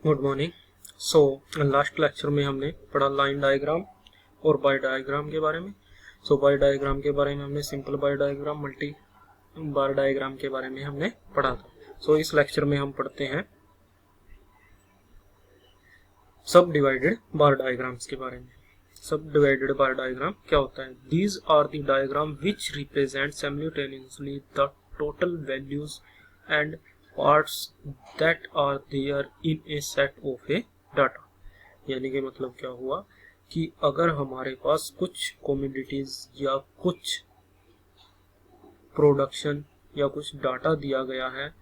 Good morning. So last lecture में हमने पढ़ा लाइन डायग्राम और बार डायग्राम के बारे में। बार डायग्राम के बारे में हमने सिंपल बार डायग्राम, मल्टी बार डायग्राम के बारे में हमने पढ़ा था। इस लेक्चर में हम पढ़ते हैं सब डिवाइडेड बार डायग्राम्स के बारे में। सब डिवाइडेड बार डायग्राम क्या होता है? These are the diagram which represent simultaneously the total values and parts that are there in a set of a data. यानी कि मतलब क्या हुआ कि अगर हमारे पास कुछ कमोडिटीज या कुछ प्रोडक्शन या कुछ डाटा दिया गया है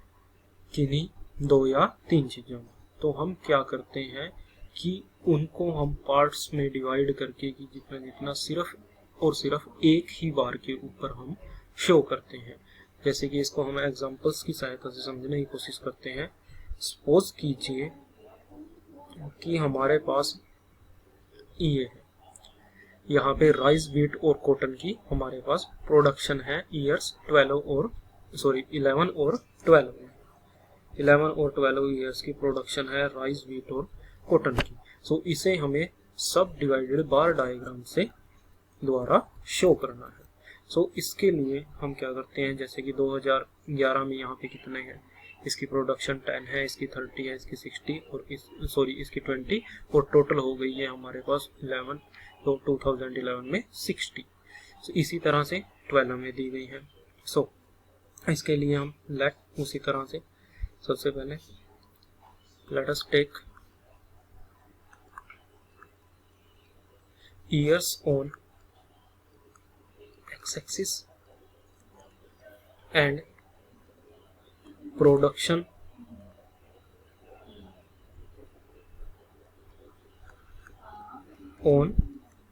किन्हीं 2 या 3 चीजों में, तो हम क्या करते हैं कि उनको हम पार्ट्स में डिवाइड करके कि जितना जितना सिर्फ और सिर्फ एक ही बार के ऊपर हम शो करते हैं। जैसे कि इसको हम एग्जांपल्स की सहायता से समझने की कोशिश करते हैं। सपोज कीजिए कि हमारे पास ये है, यहाँ पे राइस, व्हीट और कॉटन की हमारे पास प्रोडक्शन है ईयर्स 11 और 12 में। 11 और 12 ईयर्स की प्रोडक्शन है राइस, व्हीट और कॉटन की। इसे हमें सब डिवाइडेड बार डायग्राम से द्वारा शो करना है। इसके लिए हम क्या करते हैं, जैसे कि 2011 में यहाँ पे कितने हैं, इसकी प्रोडक्शन 10 है, इसकी 30 है, इसकी 60 और इसकी 20 और टोटल हो गई है हमारे पास 11। तो 2011 में 60। इसी तरह से 12 में दी गई है। इसके लिए हम उसी तरह से सबसे पहले let us take years on x-axis and production on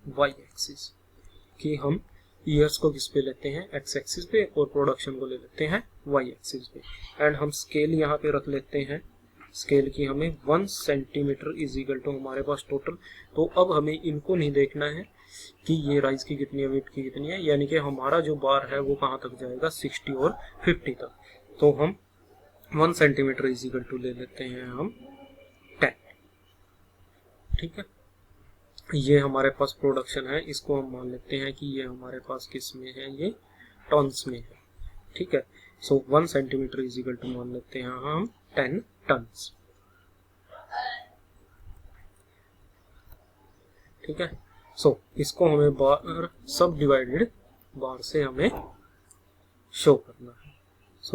y-axis। कि हम ईयर्स को किस पे लेते हैं, एक्स एक्सिस पे, और प्रोडक्शन को ले लेते हैं वाई एक्सिस पे। एंड हम स्केल यहाँ पे रख लेते हैं, स्केल की हमें 1 सेंटीमीटर इज इक्वल टू हमारे पास टोटल। तो अब हमें इनको नहीं देखना है कि ये राइस की कितनी है, व्हीट की कितनी है, यानी कि हमारा जो बार है वो कहाँ तक जाएगा, 60 और 50 तक। तो हम 1 सेंटीमीटर इज इक्वल टू ले लेते हैं हम 10। ठीक है, ये हमारे पास प्रोडक्शन है, इसको हम मान लेते हैं कि ये हमारे पास किस में है, ये टन्स में है। ठीक है, 1 सेंटीमीटर इज इक्वल टू मान लेते हैं हम 10 टन्स। ठीक है, इसको हमें बार सब डिवाइडेड बार से हमें शो करना है।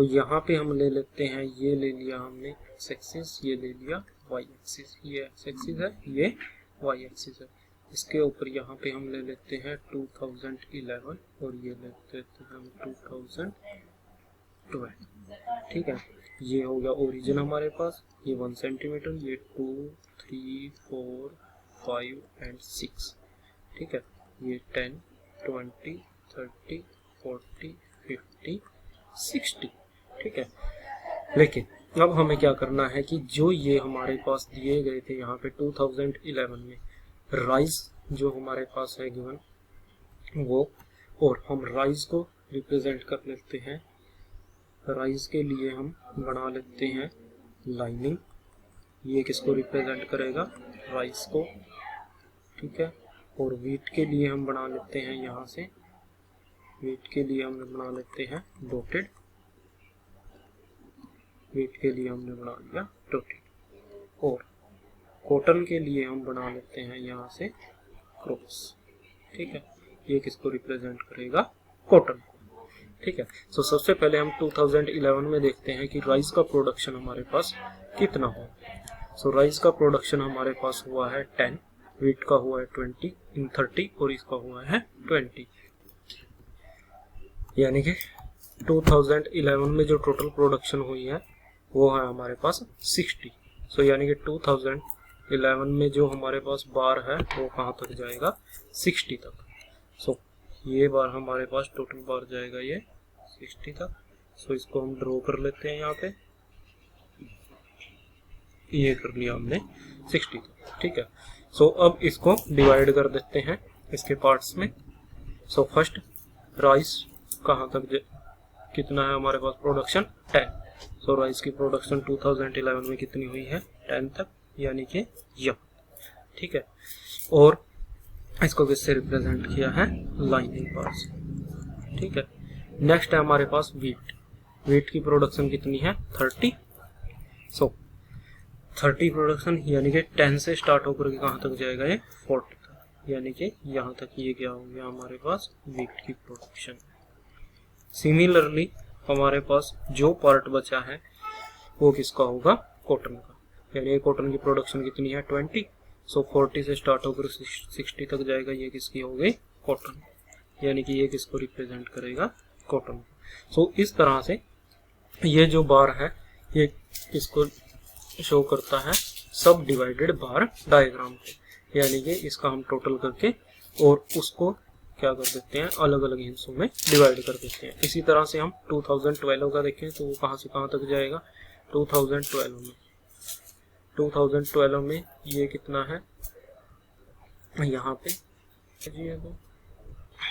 यहाँ पे हम ले लेते हैं, ये ले लिया हमने एक्स एक्सिस, ये ले लिया वाई एक्सिस, ये एक्स एक्सिस है, ये वाई एक्सिस है। इसके ऊपर यहाँ पे हम ले लेते हैं 2011 और ये ले लेते हैं हम 2012। ठीक है, ये हो गया ओरिजिन हमारे पास, ये 1 सेंटीमीटर, ये 2, 3, 4, 5 एंड 6। ठीक है, ये 10, 20, 30, 40, 50, 60। ठीक है, लेकिन अब हमें क्या करना है कि जो ये हमारे पास दिए गए थे यहाँ पे 2011 में राइस जो हमारे पास है गिवन वो, और हम राइस को रिप्रेजेंट कर लेते हैं। राइस के लिए हम बना लेते हैं लाइनिंग, ये किसको रिप्रेजेंट करेगा, राइस को। ठीक है, और व्हीट के लिए हम बना लेते हैं यहाँ से, व्हीट के लिए हमने बना लेते हैं डॉटेड, व्हीट के लिए हमने बना लिया डॉटेड, और कॉटन के लिए हम बना लेते हैं यहाँ से क्रॉस। ठीक है, ये किसको रिप्रेजेंट करेगा, कॉटन। ठीक है, सबसे पहले हम 2011 में देखते हैं कि राइस का प्रोडक्शन हमारे पास कितना हो। राइस का प्रोडक्शन हमारे पास हुआ है 10, व्हीट का हुआ है 30 और इसका हुआ है 20। यानी कि 2011 में जो टोटल प्रोडक्शन हुई है वो है हमारे पास 60। यानी कि 2011 में जो हमारे पास बार है वो कहाँ तक जाएगा, 60 तक। ये बार हमारे पास टोटल बार जाएगा ये 60 तक। इसको हम ड्रॉ कर लेते हैं यहाँ पे, ये कर लिया हमने 60 तक। ठीक है, अब इसको डिवाइड कर देते हैं इसके पार्ट्स में। फर्स्ट राइस कहाँ तक कितना है हमारे पास प्रोडक्शन, 10। राइस की प्रोडक्शन 2011 में कितनी हुई है, 10 तक। यानी कि यह, ठीक है। और इसको किससे रिप्रेजेंट किया है, लाइनिंग बार से, ठीक है। नेक्स्ट है हमारे पास वीट। वीट की प्रोडक्शन कितनी है, 30। सो 30 प्रोडक्शन यानी कि 10 से स्टार्ट होकर के कहाँ तक जाएगा, ये 40 तक, यानी कि यहाँ तक ये क्या हो गया हमारे पास वीट की प्रोडक्शन। सिमिलरली हमारे पास जो पार्ट बचा है वो किसका होगा, कॉटन का, यानी कॉटन की प्रोडक्शन कितनी है, 20। सो 40 से स्टार्ट होकर 60 तक जाएगा, ये किसकी हो गई, कॉटन, यानी कि ये किसको रिप्रेजेंट करेगा, कॉटन। सो इस तरह से ये जो बार है ये किसको शो करता है, सब डिवाइडेड बार डायग्राम को, यानी कि इसका हम टोटल करके और उसको क्या कर देते हैं, अलग अलग हिस्सों में डिवाइड कर देते हैं। इसी तरह से हम 2012 का देखें तो वो कहाँ से कहाँ तक जाएगा, 2012 में ये कितना है यहाँ पे,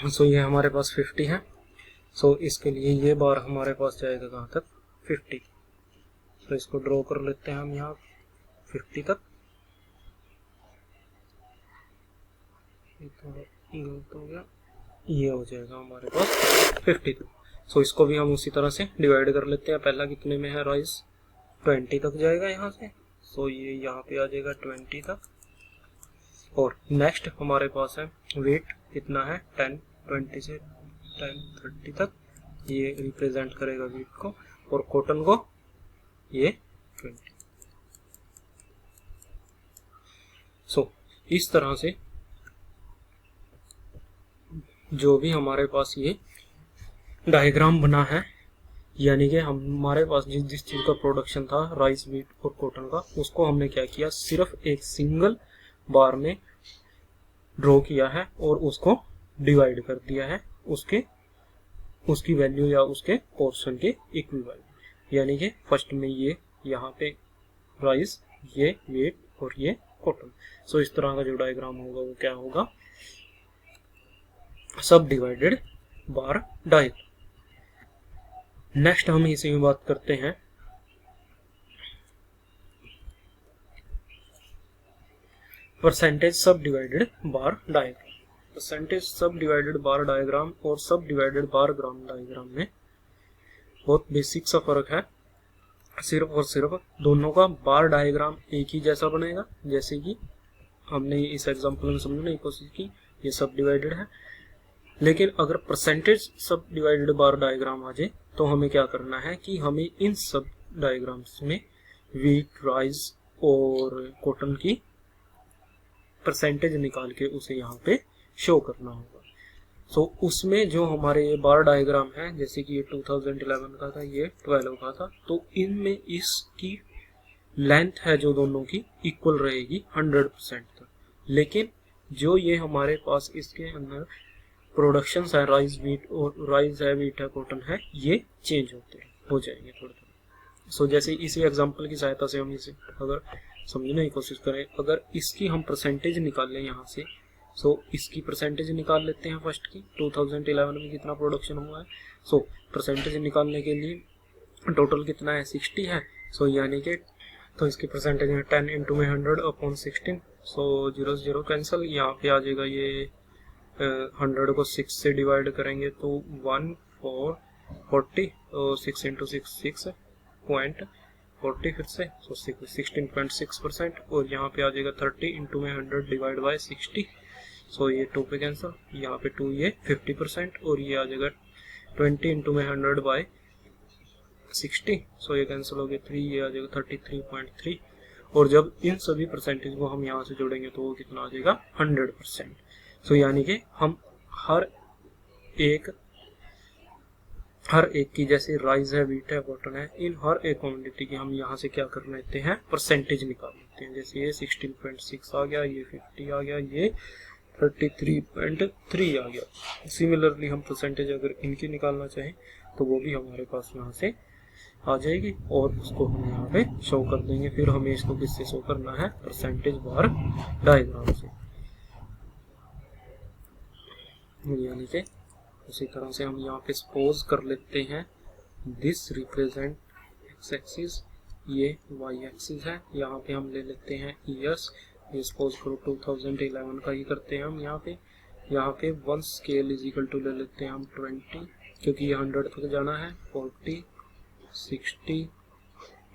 सो ये हमारे पास 50 है। सो इसके लिए ये बार हमारे पास जाएगा कहाँ तक, 50। तो इसको ड्रॉ कर लेते हैं हम यहाँ 50 तक, गलत हो गया, ये हो जाएगा हमारे पास 50 तक। सो इसको भी हम उसी तरह से डिवाइड कर लेते हैं। पहला कितने में है, राइस 20 तक जाएगा यहाँ से, सो ये यहाँ पे आ जाएगा 20 तक। और नेक्स्ट हमारे पास है वेट, कितना है 10, 20 से 10 30 तक, ये रिप्रेजेंट करेगा वेट को, और कॉटन को ये 20। सो इस तरह से जो भी हमारे पास ये डायग्राम बना है, यानी कि हमारे पास जिस चीज का प्रोडक्शन था राइस, वीट और कॉटन का, उसको हमने क्या किया, सिर्फ एक सिंगल बार में ड्रॉ किया है और उसको डिवाइड कर दिया है उसकी वैल्यू या उसके पोर्शन के इक्विवेलेंट, यानी कि फर्स्ट में ये यहाँ पे राइस, ये वेट और ये कॉटन। सो इस तरह का जो डायग्राम होगा वो क्या होगा, सब डिवाइडेड बार डायग्राम। नेक्स्ट हम इसी में बात करते हैं परसेंटेज सब डिवाइडेड बार डायग्राम। परसेंटेज सब डिवाइडेड बार डायग्राम और सब डिवाइडेड बार ग्राम डायग्राम में बहुत बेसिक सा फर्क है, सिर्फ और सिर्फ दोनों का बार डायग्राम एक ही जैसा बनेगा, जैसे कि हमने इस एग्जांपल में समझने की कोशिश की, ये सब डिवाइडेड है। लेकिन अगर परसेंटेज सब डिवाइडेड बार डायग्राम आ जाए तो हमें क्या करना है कि हमें इन सब डायग्राम्स में वीट, राइस और कॉटन की परसेंटेज निकाल के उसे यहाँ पे शो करना होगा। सो उसमें जो हमारे ये बार डायग्राम है, जैसे कि ये 2011 का था, ये 12 का था, तो इनमें इसकी लेंथ है जो दोनों की इक्वल रहेगी 100% तक। लेकिन जो ये हमारे पास इसके अंदर प्रोडक्शन है राइस, वीट और राइस है, वीट है, कॉटन है, ये चेंज हो जाएंगे थोड़ा थोड़ा। सो जैसे इसी एग्जांपल की सहायता से हम इसे अगर समझने की कोशिश करें, अगर इसकी हम परसेंटेज निकाल लें यहाँ से, सो इसकी परसेंटेज निकाल लेते हैं फर्स्ट की, 2011 में कितना प्रोडक्शन हुआ है। सो परसेंटेज निकालने के लिए टोटल कितना है, 60 है। सो यानी कि तो इसकी परसेंटेज है 10 इंटू में 100 अपॉन 16। सो 0 0 कैंसिल, यहाँ पे आ जाएगा ये 100 को 6 से डिवाइड करेंगे तो 140, और 6 इंटू 6 6.40 फिर से, सो 16.6%, और यहाँ पे आ जाएगा 30 इंटू में 100 डिवाइड बाई 60। सो ये 2 पे कैंसिल, यहाँ पे 2 ये 50%, और ये आ जाएगा 20 इंटू में 100 बाई 60। सो ये कैंसिल हो गया 3, ये आ जाएगा 33.3। और जब इन सभी परसेंटेज को हम यहाँ से जोड़ेंगे तो वो कितना आ जाएगा, 100%। सो यानी कि हम हर एक की, जैसे राइस है, वीट है, कॉटन है, इन हर एक कमोडिटी की हम यहाँ से क्या कर लेते हैं, परसेंटेज निकाल लेते हैं। जैसे ये 16.6 आ गया, ये 50 आ गया, ये 33.3 आ गया। सिमिलरली हम परसेंटेज अगर इनकी निकालना चाहें तो वो भी हमारे पास यहाँ से आ जाएगी, और उसको हम यहाँ पे शो कर देंगे। फिर हमें इसको किससे शो करना है, परसेंटेज बार डायग्राम से, यानी कि उसी तरह से हम यहाँ पे सपोज कर लेते हैं दिस रिप्रेजेंट एक्स एक्सिस ये वाई एक्सिस है, यहाँ पे हम ले लेते हैं ईयर्स, ये सपोज करो 2011 का ही करते हैं हम। यहाँ पे 1 स्केल इज इक्वल टू ले लेते हैं हम 20, क्योंकि ये 100 तक जाना है, 40, 60,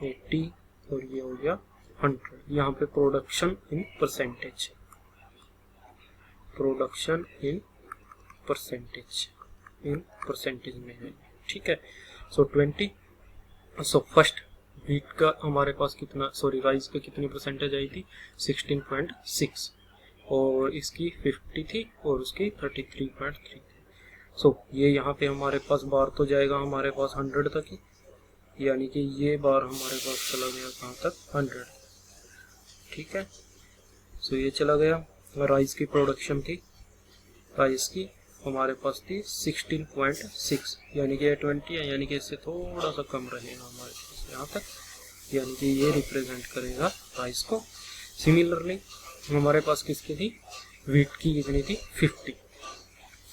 80 और ये हो गया 100। यहाँ पे production in percentage, production in percentage में है, ठीक है। सो 20, सो फर्स्ट व्हीट का हमारे पास कितना, सॉरी राइस पे कितनी परसेंटेज आई थी, 16.6, और इसकी 50 थी और उसकी 33.3 थी। सो ये यहाँ पे हमारे पास बार तो जाएगा हमारे पास 100 तक ही, यानी कि ये बार हमारे पास चला गया कहाँ तक, 100, ठीक है। सो ये चला गया। राइस की प्रोडक्शन थी, राइस की हमारे पास थी 16.6, यानी कि 20 है, यानी कि इससे थोड़ा सा कम रहेगा हमारे पास यहाँ तक, यानी कि ये रिप्रेजेंट करेगा राइस को। सिमिलरली हमारे पास किसकी थी, व्हीट की कितनी थी, 50,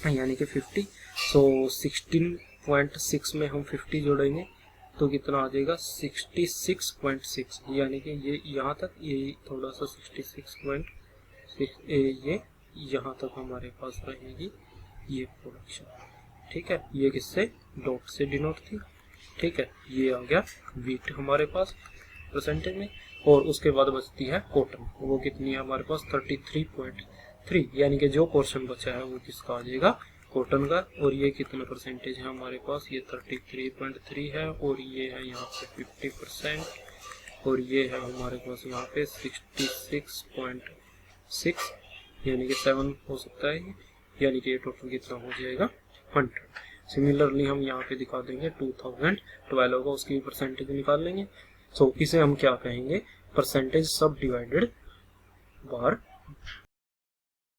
यानी कि 50। सो 16.6 में हम 50 जोड़ेंगे तो कितना आ जाएगा, 66.6, यानी कि ये यहाँ तक, ये थोड़ा सा 66.6, ये यहाँ तक हमारे पास रहेगी ये प्रोडक्शन, ठीक है। ये किससे, डॉट से डिनोट थी, ठीक है। ये आ गया व्हीट हमारे पास परसेंटेज में, और उसके बाद बचती है कॉटन, वो कितनी है हमारे पास, 33.3, यानी कि जो पोर्शन बचा है वो किसका आ जाएगा, कॉटन का। और ये कितना परसेंटेज है हमारे पास, ये 33.3 है, और ये है यहाँ पे 50%, और ये है हमारे पास यहाँ पे 66.6, यानी कि 7 हो सकता है, यानी कि ये टोटल कितना हो जाएगा, 100। सिमिलरली हम यहाँ पे दिखा देंगे 2012 होगा, उसकी परसेंटेज निकाल लेंगे। सो इसे हम क्या कहेंगे, परसेंटेज सब डिवाइडेड बार